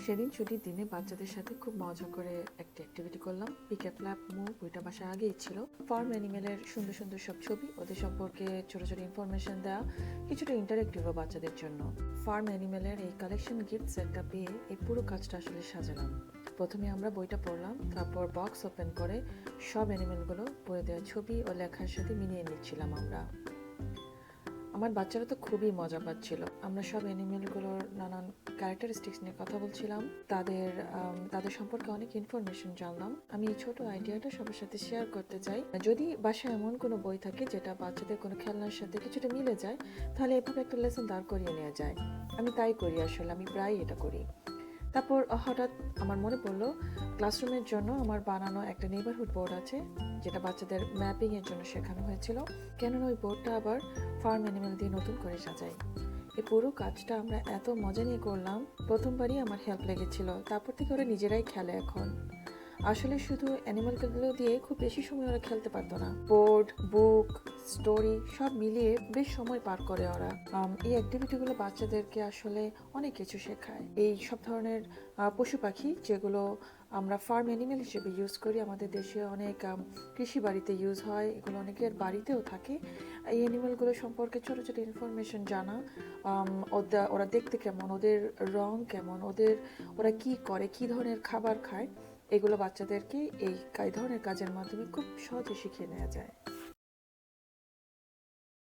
সেদিন ছুটির দিনে বাচ্চাদের সাথে খুব মজা করে একটা অ্যাক্টিভিটি করলাম। পিক অ্যাপ ল্যাব মুভ, ওইটা বাসায় আগেই ছিল। ফার্ম অ্যানিমেলের সুন্দর সুন্দর সব ছবি, ওদের সম্পর্কে ছোট ছোট ইনফরমেশন দেওয়া, কিছুটা ইন্টারেক্টিভও বাচ্চাদের জন্য। ফার্ম অ্যানিমেলের এই কালেকশন গিফট সেটটা পেয়ে এই পুরো কাজটা আসলে সাজালাম। প্রথমে আমরা বইটা পড়লাম, তারপর বক্স ওপেন করে সব অ্যানিমেলগুলো বইয়ে দেওয়া ছবি ও লেখার সাথে মিলিয়ে নিচ্ছিলাম আমরা। আমার বাচ্চারা তো খুবই মজা পাচ্ছিল। আমরা সব অ্যানিমেলগুলোর নানান ক্যারেক্টারিস্টিক্স নিয়ে কথা বলছিলাম, তাদের সম্পর্কে অনেক ইনফরমেশন জানলাম। আমি এই ছোট আইডিয়াটা সবার সাথে শেয়ার করতে চাই। যদি বাসায় এমন কোনো বই থাকে যেটা বাচ্চাদের কোনো খেলনার সাথে কিছুটা মিলে যায়, তাহলে এভাবে একটা লেসন দাঁড় করিয়ে নেওয়া যায়। আমি তাই করি, আসলে আমি প্রায় এটা করি। তারপর হঠাৎ আমার মনে পড়লো, ক্লাসরুমের জন্য আমার বানানো একটা নেইবারহুড বোর্ড আছে, যেটা বাচ্চাদের ম্যাপিংয়ের জন্য শেখানো হয়েছিল। কেননা ওই বোর্ডটা আবার ফার্ম অ্যানিমেল দিয়ে নতুন করে সাজাই। এই পুরো কাজটা আমরা এত মজা নিয়ে করলাম, প্রথমবারই আমার হেল্প লেগেছিল। তারপর থেকে ওরা নিজেরাই খেলে এখন। আসলে শুধু অ্যানিমালগুলো দিয়ে খুব বেশি সময় ওরা খেলতে পারতো না। বোর্ড, বুক, স্টোরি সব মিলিয়ে বেশ সময় পার করে ওরা। এই অ্যাক্টিভিটিগুলো বাচ্চাদেরকে আসলে অনেক কিছু শেখায়। এই সব ধরনের পশু পাখি যেগুলো আমরা ফার্ম অ্যানিমেল হিসেবে ইউজ করি, আমাদের দেশে অনেক কৃষি বাড়িতে ইউজ হয়, এগুলো অনেকের বাড়িতেও থাকে। এই অ্যানিমেলগুলো সম্পর্কে ছোটো ছোটো ইনফরমেশন জানা, ওরা দেখতে কেমন, ওদের রং কেমন, ওরা কি করে, কি ধরনের খাবার খায়, এগুলো বাচ্চাদেরকে এই ধরনের কাজের মাধ্যমে খুব সহজে শিখিয়ে নেওয়া যায়।